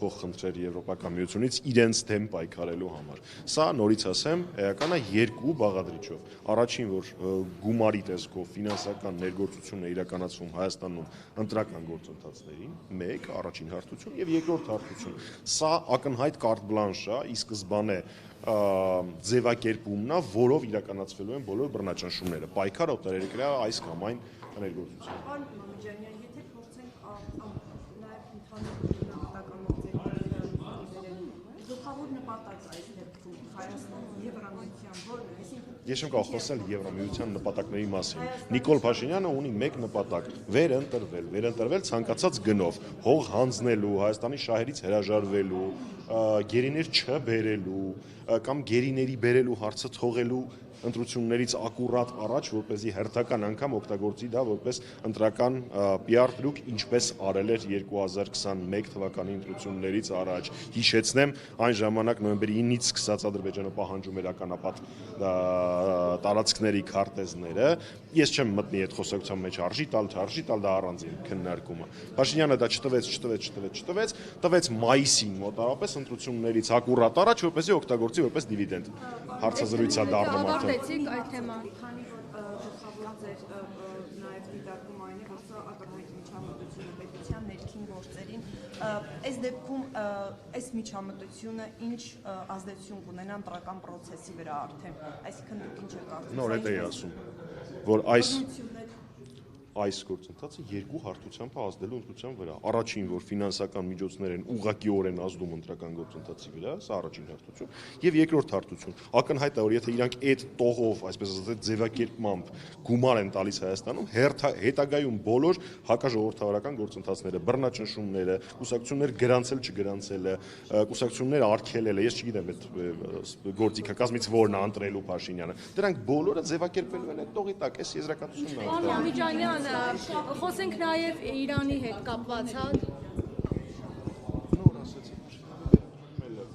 փոխխնդրեր Եվրոպական միությունից իրենց դեմ պայքարելու համար։ Սա նորից ասեմ, էական է երկու բաղադրիչով։ Առաջին, որ գումարի տեսքով ֆինանսական ներգործություն է իրականացվում Հայաստանում ընտրական գործընթացներին, մեկ առաջին հարթություն, եւ երկրորդ հարթություն։ Սա ակնհայտ կարտ բլանշ է, ի սկզբանե ձևակերպումն է, որով իրականացվելու են բոլոր բռնաճնշումները, պայքար օտարերկրյա այս կամ այն ներգործություն։ Պարոն Մամեջանյան, եթե փորձենք նաև ընդհանուր գլխավոր նպատակը այս դեպքում Հայաստանի Եվրամիության որն է, այսինքն Ես չեմ կարող խոսել Եվրամիության նպատակների մասին։ Նիկոլ Փաշինյանը ունի մեկ նպատակ՝ վերընտրվել ցանկացած գնով, հող հանձնելու, Հայաստանի շահերից հրաժարվելու, գերիներ չբերելու կամ գերիների բերելու հարցը թողելու ընտրություններից ակուրատ առաջ, որպեսզի հերթական անգամ օգտագործի դա որպես ընտրական PR դրուկ, ինչպես արել էր 2021 թվականի ընտրություններից առաջ։ Հիշեցնեմ, այն ժամանակ նոյեմբերի 9-ից սկսած Ադրբեջանը պահանջում էր ականապատ տարածքների քարտեզները։ Ես չեմ մտնի այդ խոսակցության մեջ արժի տալ, չարժի տալ, դա առանձին քննարկումը։ Փաշինյանը դա տվեց մայիսին մոտավորապես ընտրություններից ակուրատ առաջ, որպեսզի օգտագործի որպես դիվիդենդ։ Հարցազրույցա դառնում Ավարտեցիք այդ թեման։ Քանի որ գլխավոր ձեր նաև դիտարկում այն է, որ սա ակնհայտ միջամտություն է պետության ներքին գործերին, այս դեպքում այս միջամտությունը ինչ ազդեցություն կունենա ընտրական process-ի վրա արդեն, այսինքն դուք ինչ եք կարծում։ Նոր էդ էի ասում, որ այս գործընթացը երկու հարթությամբ է ազդելու ընտրության վրա։ Առաջին, որ ֆինանսական միջոցներ են ուղղակիորեն ազդում ընտրական գործընթացի վրա, սա առաջին հարթություն, եւ երկրորդ հարթություն։ Ակնհայտ է, որ եթե իրանք այդ տողով, այսպես ասած, ձևակերպմամբ գումար են տալիս Հայաստանում, հետագայում բոլոր հակաժողովրդավարական գործընթացները, բռնաճնշումները, կուսակցություններ գրանցել չգրանցելը, կուսակցություններ արգելելը, ես չգիտեմ այդ գործիքակազմից որն է ընտրելու Փաշինյանը, դրանք բոլորը ձևակերպելու են այդ տողի տակ, այս եզրակացությունն է։ Խոսենք նաև Իրանի հետ կապված, հա։ Նոր ասեցի,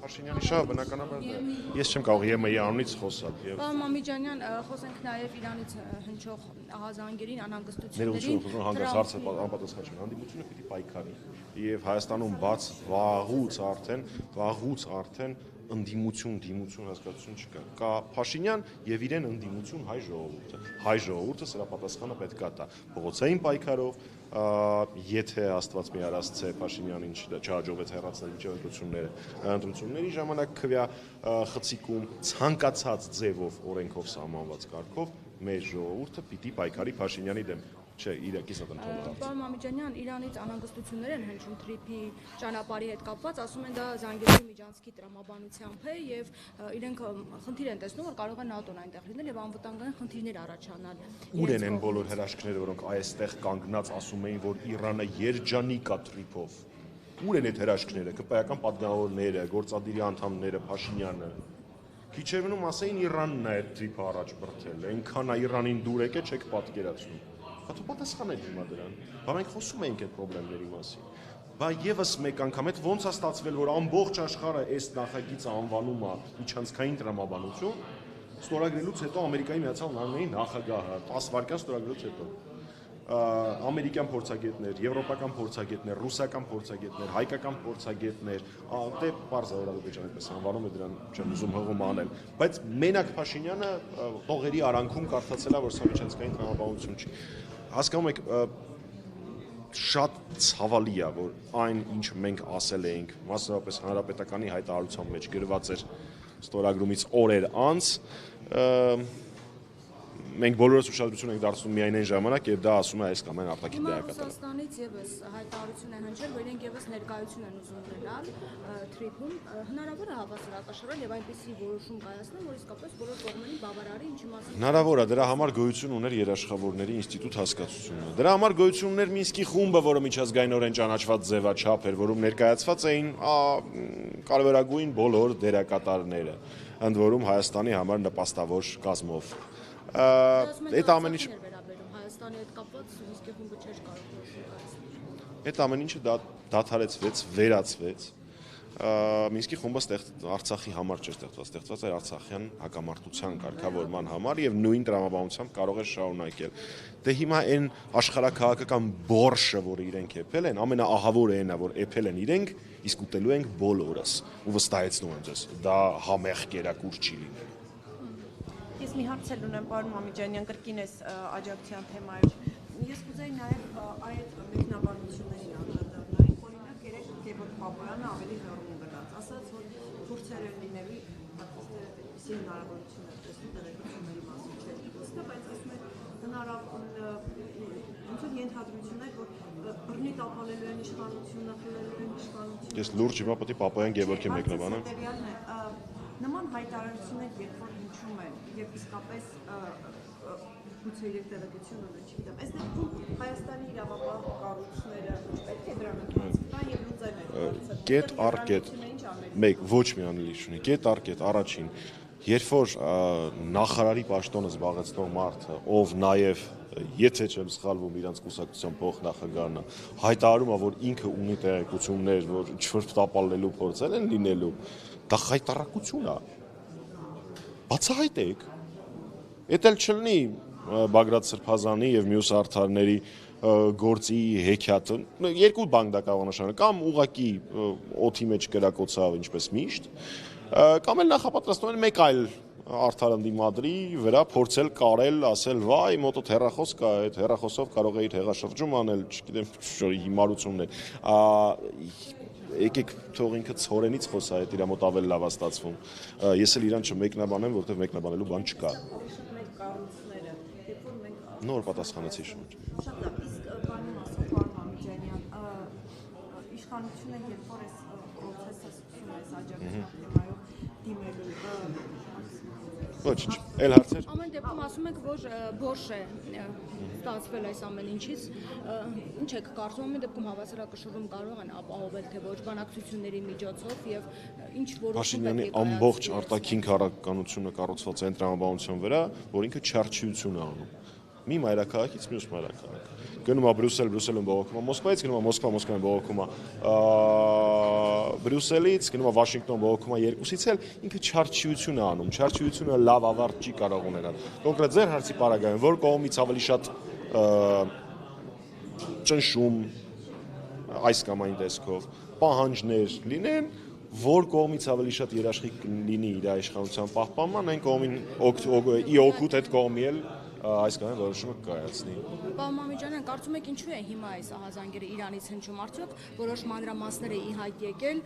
Փաշինյանի շահը բնականաբար ես չեմ կարող ԵՄ-ի անունից խոսալ։ Պարոն Մամեջանյան, խոսենք նաև Իրանից հնչող ահազանգերին, անհանգստություններին։ Ներողություն, հանգած հարցը անպատասխան չէ, հանդիպությունը պիտի պայքարի։ Եվ Հայաստանում բաց վաղուց արդեն ընդդիմություն հասկացություն չկա։ Կա Փաշինյան եւ իրեն ընդդիմություն հայ ժողովուրդը։ Հայ ժողովուրդը սրա պատասխանը պետք է տա։ Փողոցային պայքարով, եթե Աստված մի արածցե Փաշինյանին չհաջողվեց հեռացնել ընտրությունների ժամանակ քվյա խցիկում ցանկացած ձևով օրենքով սահմանված կարգով մեր ժողովուրդը պիտի պայքարի Փաշինյանի դեմ։ Չէ, իրակիցად ընդհանուր։ Պարոն Մամեջանյան, Իրանից անհանգստություններ են հնչում Թրիփի ճանապարհի հետ կապված, ասում են դա Զանգեզուրի միջանցքի տրամաբանությամբ է եւ իրենք խնդիր են տեսնում, որ կարող է ՆԱՏՕ-ն այնտեղ լինել եւ անվտանգային խնդիրներ առաջանալ։ Ուր են բոլոր հրաշքները, որոնք այստեղ կանգնած ասում էին, որ Իրանը երջանիկ է Թրիփով։ Ուր են այդ հրաշքները, ԿՊ-ական պատգամավորները, գործադիրի անդամները, Փաշինյանը։ Քիչ էր մնում ասեին Իրանն է այդ Թրիփը առաջ բրթել, այնքան է Իրանին դուր եկել, չեք պատկերացնում։ Հատու պատասխանել հիմա դրան, բա մենք խոսում էինք այդ խնդիրների մասին, բա եւս մեկ անգամ այդ ոնց է ստացվել, որ ամբողջ աշխարհը այս նախագիծը անվանում է միջանցքային տրամաբանություն, ստորագրելուց հետո Ամերիկայի Միացյալ Նահանգների նախագահը 10 վայրկյան ստորագրելուց հետո ամերիկյան փորձագետներ, եվրոպական փորձագետներ, ռուսական փորձագետներ, հայկական փորձագետներ, դե բարձր Ադրբեջանը այդպես անվանում է դրան, չեմ ուզում հղում անել, բայց մենակ Փաշինյանը տողերի արանքում կարդացել է, որ սա միջանցքային տրամաբանություն չի։ Հասկանում եք, շատ ցավալի է, որ այն, ինչ մենք ասել էինք, մասնավորապես հանրապետականի հայտարարության մեջ գրված էր ստորագրումից օրեր անց, մենք բոլորս ուշադրություն ենք դարձնում միայն այն ժամանակ, երբ դա ասում է այս կամ այն արտաքին դերակատարը։ Ռուսաստանից եւս հայտարարություն է հնչել, որ իրենք եւս ներկայություն են ուզում ունենալ Թրիփում, հնարավոր է հավասարակշռել եւ այնպիսի որոշում կայացնել, որ իսկապես բոլոր կողմերին բավարարի, ինչի մասին։ Հնարավոր է, դրա համար գոյություն ուներ երաշխավորների ինստիտուտ հասկացությունը։ Դրա համար գոյություն ուներ Մինսկի խումբը, որը միջազգայինորեն ճանաչված ձևաչափ էր, որում ներկայացված էին կարևորագույն բոլոր դերակատարները, ընդ որում Հայաստանի համար նպաստավոր կազմով։ Այդ ամեն ինչը Հայաստանի հետ կապված Մինսկի խումբը չէր կարող որոշում կայացնել։ Այդ ամեն ինչը դադարեցվեց, վերացվեց։ Մինսկի խումբը Արցախի համար չէր ստեղծված էր արցախյան հակամարտության կարգավորման համար եւ նույն տրամաբանությամբ կարող էր շարունակել։ Դե հիմա այն աշխարհաքաղաքական բորշը, որը իրենք էփել են, ամենաահավորը այն է, որ էփել են իրենք իսկ ուտելու ենք բոլորս ու վստահեցնում եմ ձեզ դա համեղ կերակուր չի լինելու Ես մի հարց էլ ունեմ, պարոն Մամիջանյան, կրկին էս աջակցության թեմայով։ Ես կուզեի նաև այդ մեկնաբանություններին անդրադառնալ, օրինակ երեք Գևորգ Պապոյանը ավելի հեռուն գնաց, ասաց, որ փորձեր են լինելու այդպիսի հնարավորություն է տեսնում տեղեկությունների մասին չէ, բայց ասում են ոնց որ ենթադրություններ, որ բռնի տապալելու են իշխանությունը, խլելու են իշխանությունը։ Ես լուրջ հիմա պետք է Պապոյան Գևորգի մեկնաբանը։ Նման հայտարարություններ երբ որ հնչում են եւ իսկապես գուցե իրենք տեղեկություն ունեն, չգիտեմ, այս դեպքում Հայաստանի իրավապահ կառույցները պետք է դրան ընդհանրեն եւ լուծեն Կետ առ կետ, մեկ ոչ մի անելիք չունի, կետ առ կետ, առաջին, երբ որ նախարարի պաշտոնը զբաղեցնող մարդը, ով նաեւ եթե չեմ սխալվում իրանց կուսակցության փոխնախագահն է, հայտարարում է, որ ինքը ունի տեղեկություններ, որ ինչ-որ տապալելու փորձեր են լինելու, դա հայտարարություն է։ Բացահայտեք։ Էդ էլ չլինի Բագրատ Սրբազանի եւ մյուս արդարների գործի հեքիաթը երկու բան դա կարող նշանակել կամ ուղակի օթի մեջ կրակոցավ ինչպես միշտ կամ էլ նախապատրաստում են մեկ այլ արդար ընդդիմադրի վրա փորձել կարել ասել վայ մոտոտ հեռախոս կա այդ հեռախոսով կարող է իր հեղաշրջում անել չգիտեմ հիմարություններ եկեք թող ինքը ցորենից խոսա այդ իր մոտ ավելի լավ է ստացվում ես էլ իրան չմեկնաբանեմ որովհետեւ մեկնաբանելու բան չկա Նոր պատասխանեցի շուտ։ Շատ լավ, իսկ բանի մասին պարոն Մամիջանյան, իշխանությունը երբ որ այս process-ը սկսում է աջակցության թեմայով դիմելու Ոչ, էլ հարցեր։ Ամեն դեպքում ասում եք, որ բորշ է ստացվել այս ամեն ինչից։ Ինչ եք կարծում, ամեն դեպքում հավասարակշռում կարող են ապահովել թե ոչ բանակցությունների միջոցով եւ ինչ որոշում Փաշինյանի ամբողջ արտաքին քաղաքականությունը կառուցված է տրամաբանության վրա, որ ինքը չարչիություն է անում։ Մի մայրաքաղաքից մյուս մայրաքաղաք։ Գնում է Բրյուսելում բողոքում է Մոսկվայից, գնում է Մոսկվայում բողոքում է Բրյուսելից, գնում է Վաշինգտոն բողոքում է երկուսից էլ ինքը չարչիություն է անում։ Չարչիությունը լավ ավարտ չի կարող ունենալ։ Կոնկրետ ձեր հարցի պարագայում, որ կողմից ավելի շատ ճնշում այս կամ այն տեսքով պահանջներ լինեն, որ կողմից ավելի շատ երաշխիք լինի իր իշխանության պահպանման, այն կողմին օգուտ այդ կողմի էլ այս կամ այն որոշումը կայացնի։ Պարոն Մամիջանյան, կարծում եք ինչու է հիմա այս ահազանգերը Իրանից հնչում արդյոք որոշ մանրամասներ է ի հայտ եկել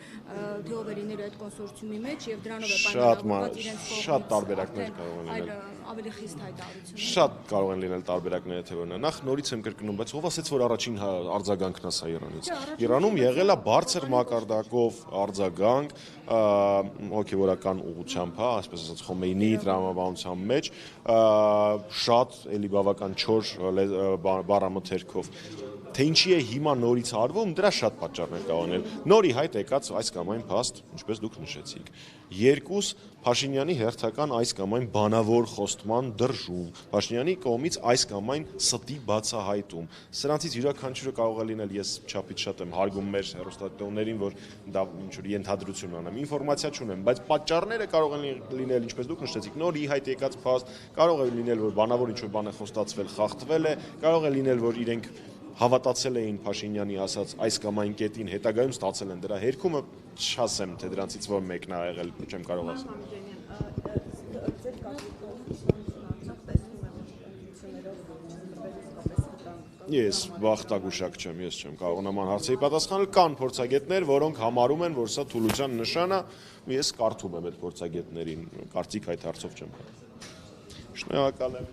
թե ով է լինել այդ կոնսորցիումի մեջ եւ դրանով է պայմանավորված իրենց կողմից շատ տարբերակներ կարող են լինել ավելի խիստ հայտարարություններ շատ կարող են լինել տարբերակները թե որն է նախ նորից եմ կրկնում բայց ով ասեց որ առաջին արձագանքն է սա Իրանից Իրանում եղել է բարձր մակարդակով արձագանք հոգեվորական ուղղությամբ հա այսպես ասած Խոմեյնիի տրամաբանության մեջ շատ էլի բավական չոր բառամթերքով թե ինչի է հիմա նորից արվում դրա շատ պատճառներ կարող են նորի հայտ եկած այս կամ այն փաստ ինչպես դուք նշեցիք երկուս Փաշինյանի հերթական այս կամ այն բանավոր խոստման դրժում Փաշինյանի կողմից այս կամ այն ստի բացահայտում սրանցից յուրաքանչյուրը կարող է լինել ես չափից շատ եմ հարգում մեր հեռուստատիտողներին որ դա ինչ որ ենթադրություն անեմ ինֆորմացիա չունեմ բայց պատճառները կարող են լինել ինչպես դուք նշեցիք նորի հայտ եկած փաստ կարող է լինել որ բանավոր ինչ որ բան է խոստացվել խախտվել է կարող է լինել որ իրենք հավատացել էին Փաշինյանի ասած այս կամ այն կետին հետագայում ստացել են դրա հերքումը չասեմ թե դրանցից որ մեկն է եղել չեմ կարող ասել Ես բախտագուշակ չեմ, ես չեմ կարող նման հարցերի պատասխանել կան փորձագետներ, որոնք համարում են, որ սա թուլության նշան է, ես կարդում եմ այդ փորձագետներին, կարծիք այդ հարցով չեմ կարող։ Շնորհակալ եմ։